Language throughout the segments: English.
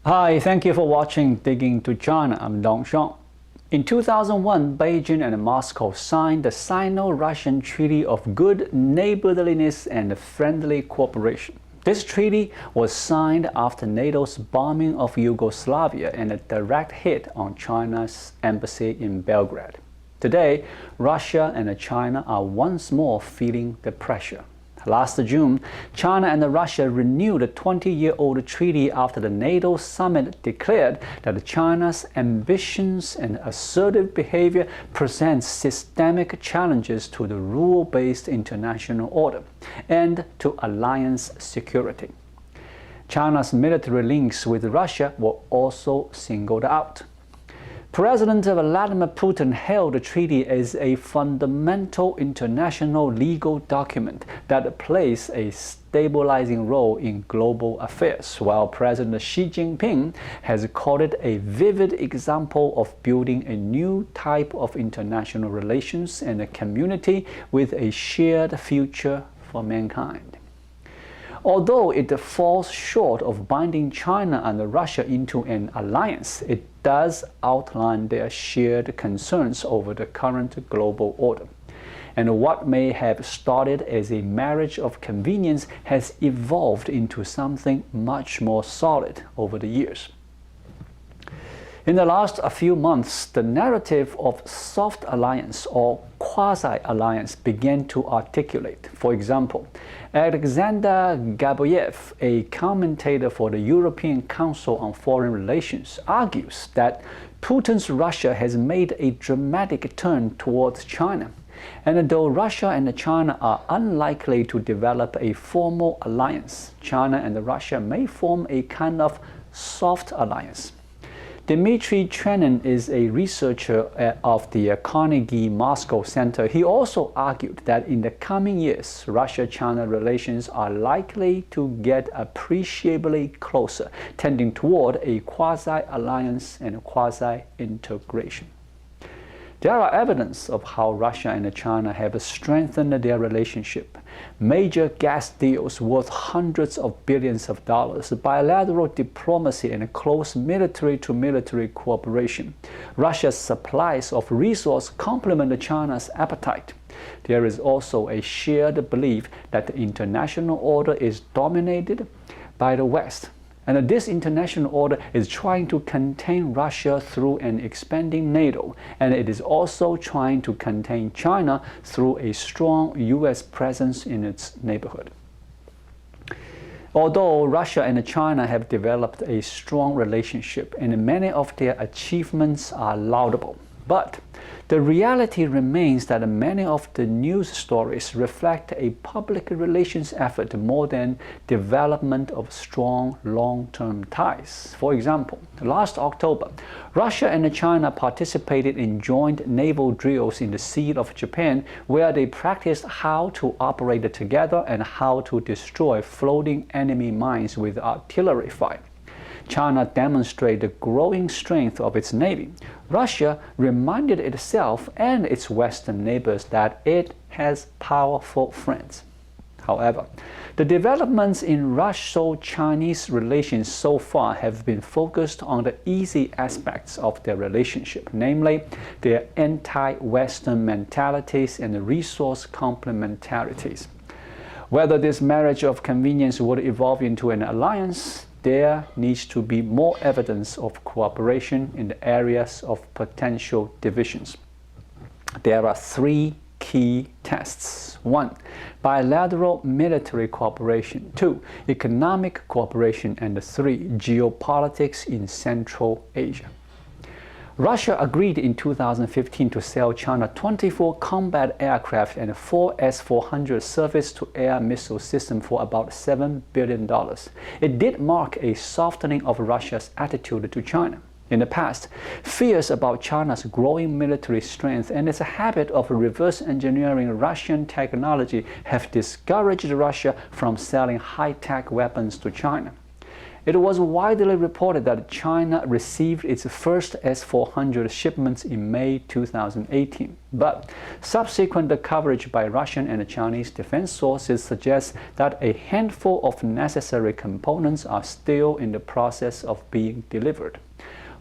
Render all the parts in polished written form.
Hi, thank you for watching Digging to China. I'm Dongsheng. In 2001, Beijing and Moscow signed the Sino-Russian Treaty of Good Neighborliness and Friendly Cooperation. This treaty was signed after NATO's bombing of Yugoslavia and a direct hit on China's embassy in Belgrade. Today, Russia and China are once more feeling the pressure. Last June, China and Russia renewed a 20-year-old treaty after the NATO summit declared that China's ambitions and assertive behavior present systemic challenges to the rule-based international order and to alliance security. China's military links with Russia were also singled out. President Vladimir Putin hailed the treaty as a fundamental international legal document that plays a stabilizing role in global affairs, while President Xi Jinping has called it a vivid example of building a new type of international relations and a community with a shared future for mankind. Although it falls short of binding China and Russia into an alliance, it does outline their shared concerns over the current global order. And what may have started as a marriage of convenience has evolved into something much more solid over the years. In the last few months, the narrative of soft alliance or quasi-alliance began to articulate. For example, Alexander Gaboyev, a commentator for the European Council on Foreign Relations, argues that Putin's Russia has made a dramatic turn towards China. And though Russia and China are unlikely to develop a formal alliance, China and Russia may form a kind of soft alliance. Dmitry Trenin is a researcher of the Carnegie Moscow Center. He also argued that in the coming years, Russia-China relations are likely to get appreciably closer, tending toward a quasi-alliance and quasi-integration. There are evidence of how Russia and China have strengthened their relationship. Major gas deals worth hundreds of billions of dollars, bilateral diplomacy, and close military-to-military cooperation. Russia's supplies of resources complement China's appetite. There is also a shared belief that the international order is dominated by the West. And this international order is trying to contain Russia through an expanding NATO, and it is also trying to contain China through a strong U.S. presence in its neighborhood. Although Russia and China have developed a strong relationship and many of their achievements are laudable, but the reality remains that many of the news stories reflect a public relations effort more than development of strong long-term ties. For example, last October, Russia and China participated in joint naval drills in the Sea of Japan, where they practiced how to operate together and how to destroy floating enemy mines with artillery fire. China demonstrated the growing strength of its navy. Russia reminded itself and its Western neighbors that it has powerful friends. However, the developments in Russo-Chinese relations so far have been focused on the easy aspects of their relationship, namely their anti-Western mentalities and resource complementarities. Whether this marriage of convenience would evolve into an alliance, there needs to be more evidence of cooperation in the areas of potential divisions. There are three key tests. 1. Bilateral military cooperation. 2. Economic cooperation. And 3. Geopolitics in Central Asia. Russia agreed in 2015 to sell China 24 combat aircraft and 4 S-400 surface-to-air missile systems for about $7 billion. It did mark a softening of Russia's attitude to China. In the past, fears about China's growing military strength and its habit of reverse engineering Russian technology have discouraged Russia from selling high-tech weapons to China. It was widely reported that China received its first S-400 shipments in May 2018, but subsequent coverage by Russian and Chinese defense sources suggests that a handful of necessary components are still in the process of being delivered.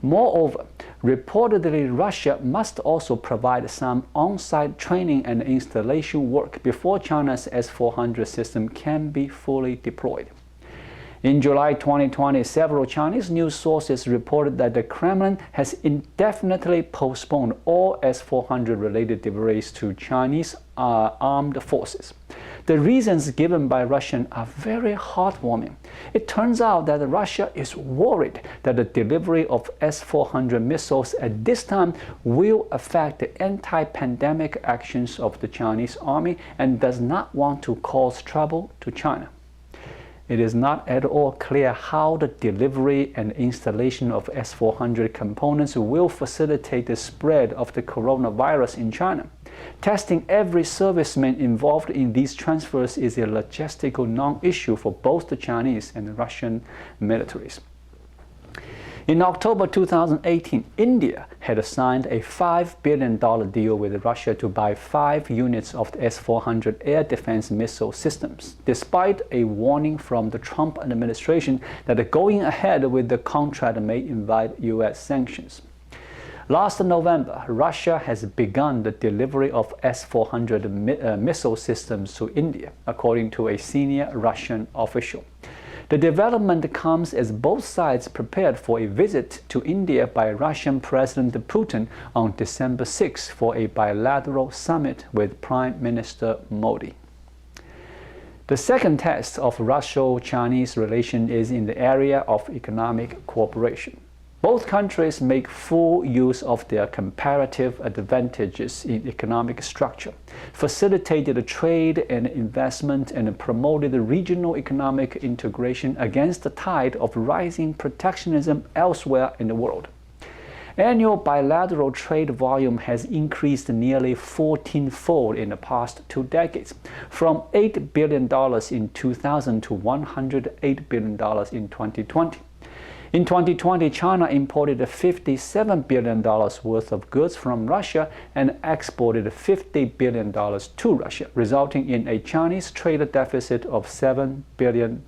Moreover, reportedly Russia must also provide some on-site training and installation work before China's S-400 system can be fully deployed. In July 2020, several Chinese news sources reported that the Kremlin has indefinitely postponed all S-400 related deliveries to Chinese armed forces. The reasons given by Russia are very heartwarming. It turns out that Russia is worried that the delivery of S-400 missiles at this time will affect the anti-pandemic actions of the Chinese army and does not want to cause trouble to China. It is not at all clear how the delivery and installation of S-400 components will facilitate the spread of the coronavirus in China. Testing every serviceman involved in these transfers is a logistical non-issue for both the Chinese and the Russian militaries. In October 2018, India had signed a $5 billion deal with Russia to buy 5 units of the S-400 air defense missile systems, despite a warning from the Trump administration that going ahead with the contract may invite U.S. sanctions. Last November, Russia has begun the delivery of S-400 missile systems to India, according to a senior Russian official. The development comes as both sides prepared for a visit to India by Russian President Putin on December 6 for a bilateral summit with Prime Minister Modi. The second test of Russo-Chinese relations is in the area of economic cooperation. Both countries make full use of their comparative advantages in economic structure, facilitated trade and investment, and promoted regional economic integration against the tide of rising protectionism elsewhere in the world. Annual bilateral trade volume has increased nearly 14-fold in the past 2 decades, from $8 billion in 2000 to $108 billion in 2020. In 2020, China imported $57 billion worth of goods from Russia and exported $50 billion to Russia, resulting in a Chinese trade deficit of $7 billion.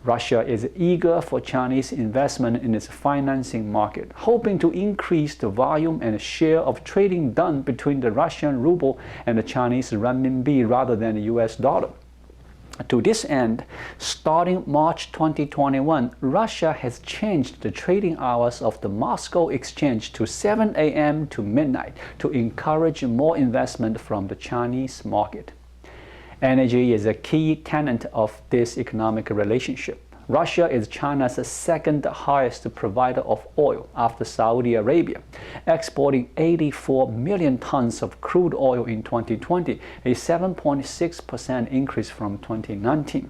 Russia is eager for Chinese investment in its financing market, hoping to increase the volume and share of trading done between the Russian ruble and the Chinese renminbi rather than the US dollar. To this end, starting March 2021, Russia has changed the trading hours of the Moscow exchange to 7 a.m. to midnight to encourage more investment from the Chinese market. Energy is a key tenet of this economic relationship. Russia is China's second highest provider of oil after Saudi Arabia, exporting 84 million tons of crude oil in 2020, a 7.6% increase from 2019.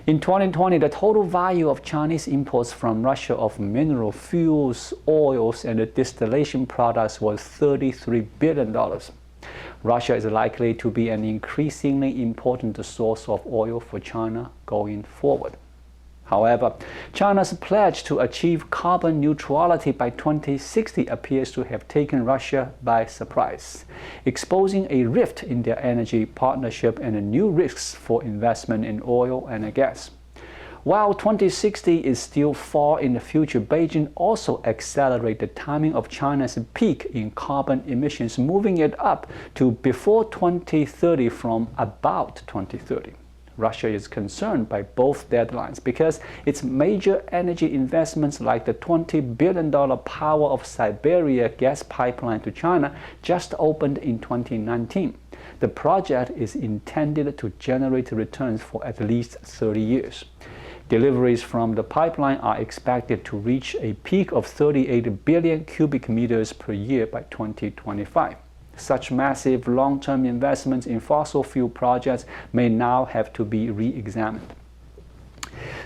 In 2020, the total value of Chinese imports from Russia of mineral fuels, oils, and distillation products was $33 billion. Russia is likely to be an increasingly important source of oil for China going forward. However, China's pledge to achieve carbon neutrality by 2060 appears to have taken Russia by surprise, exposing a rift in their energy partnership and new risks for investment in oil and gas. While 2060 is still far in the future, Beijing also accelerated the timing of China's peak in carbon emissions, moving it up to before 2030 from about 2030. Russia is concerned by both deadlines because its major energy investments like the $20 billion Power of Siberia gas pipeline to China just opened in 2019. The project is intended to generate returns for at least 30 years. Deliveries from the pipeline are expected to reach a peak of 38 billion cubic meters per year by 2025. Such massive long-term investments in fossil fuel projects may now have to be re-examined.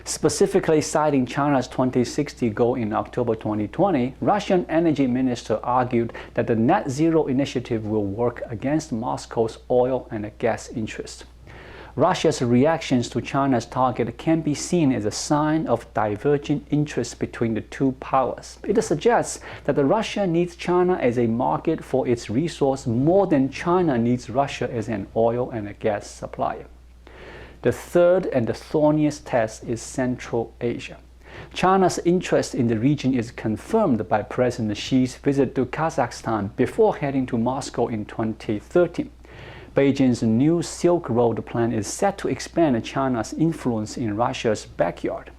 Specifically citing China's 2060 goal in October 2020, Russian energy minister argued that the net zero initiative will work against Moscow's oil and gas interests. Russia's reactions to China's target can be seen as a sign of divergent interests between the two powers. It suggests that Russia needs China as a market for its resource more than China needs Russia as an oil and a gas supplier. The third and the thorniest test is Central Asia. China's interest in the region is confirmed by President Xi's visit to Kazakhstan before heading to Moscow in 2013. Beijing's new Silk Road plan is set to expand China's influence in Russia's backyard.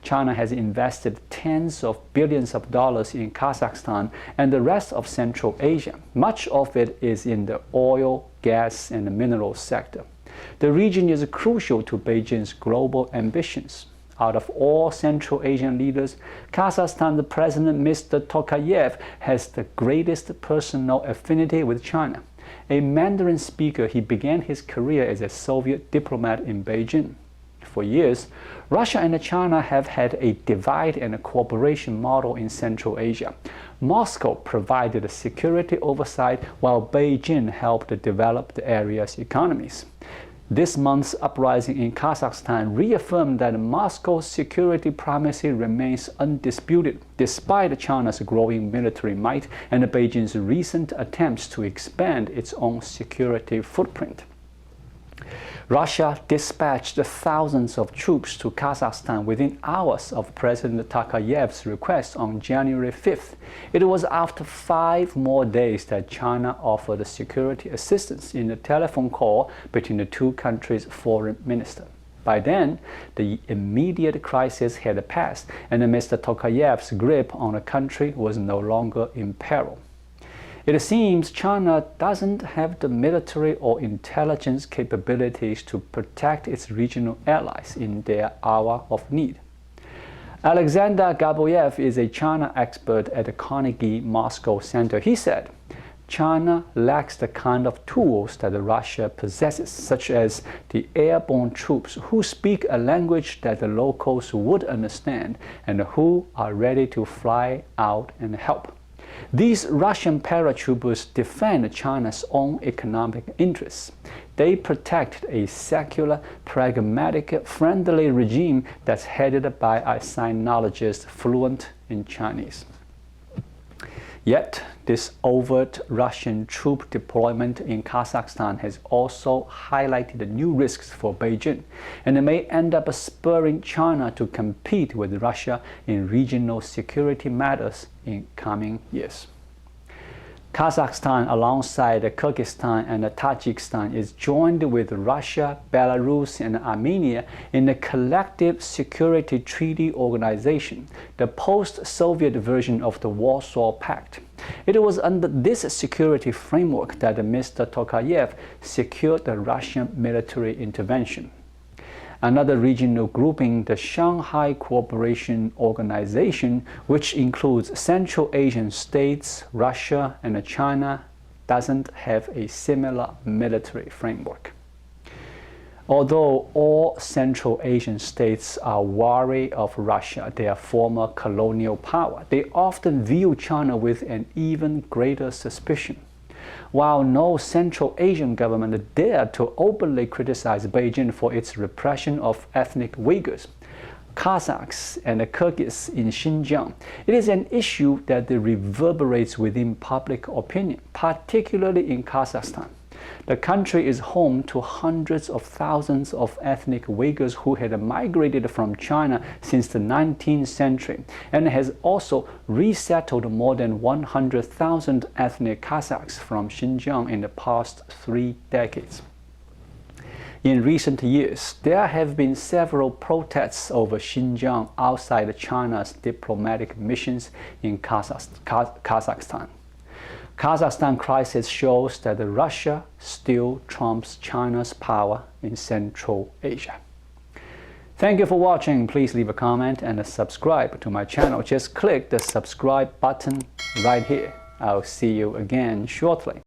China has invested tens of billions of dollars in Kazakhstan and the rest of Central Asia. Much of it is in the oil, gas, and the mineral sector. The region is crucial to Beijing's global ambitions. Out of all Central Asian leaders, Kazakhstan's President Mr. Tokayev has the greatest personal affinity with China. A Mandarin speaker, he began his career as a Soviet diplomat in Beijing. For years, Russia and China have had a divide and a cooperation model in Central Asia. Moscow provided security oversight while Beijing helped develop the area's economies. This month's uprising in Kazakhstan reaffirmed that Moscow's security primacy remains undisputed, despite China's growing military might and Beijing's recent attempts to expand its own security footprint. Russia dispatched thousands of troops to Kazakhstan within hours of President Tokayev's request on January 5th. It was after 5 more days that China offered security assistance in a telephone call between the two countries' foreign ministers. By then, the immediate crisis had passed, and Mr. Tokayev's grip on the country was no longer in peril. It seems China doesn't have the military or intelligence capabilities to protect its regional allies in their hour of need. Alexander Gaboyev is a China expert at the Carnegie Moscow Center. He said, China lacks the kind of tools that Russia possesses, such as the airborne troops who speak a language that the locals would understand and who are ready to fly out and help. These Russian paratroopers defend China's own economic interests. They protect a secular, pragmatic, friendly regime that's headed by a sinologist fluent in Chinese. Yet, this overt Russian troop deployment in Kazakhstan has also highlighted new risks for Beijing, and it may end up spurring China to compete with Russia in regional security matters in coming years. Kazakhstan, alongside Kyrgyzstan and Tajikistan, is joined with Russia, Belarus, and Armenia in the Collective Security Treaty Organization, the post-Soviet version of the Warsaw Pact. It was under this security framework that Mr. Tokayev secured the Russian military intervention. Another regional grouping, the Shanghai Cooperation Organization, which includes Central Asian states, Russia, and China, doesn't have a similar military framework. Although all Central Asian states are wary of Russia, their former colonial power, they often view China with an even greater suspicion. While no Central Asian government dared to openly criticize Beijing for its repression of ethnic Uyghurs, Kazakhs, and Kyrgyz in Xinjiang, it is an issue that reverberates within public opinion, particularly in Kazakhstan. The country is home to hundreds of thousands of ethnic Uyghurs who had migrated from China since the 19th century and has also resettled more than 100,000 ethnic Kazakhs from Xinjiang in the past 3 decades. In recent years, there have been several protests over Xinjiang outside China's diplomatic missions in Kazakhstan. Kazakhstan crisis shows that Russia still trumps China's power in Central Asia. Thank you for watching. Please leave a comment and subscribe to my channel. Just click the subscribe button right here. I'll see you again shortly.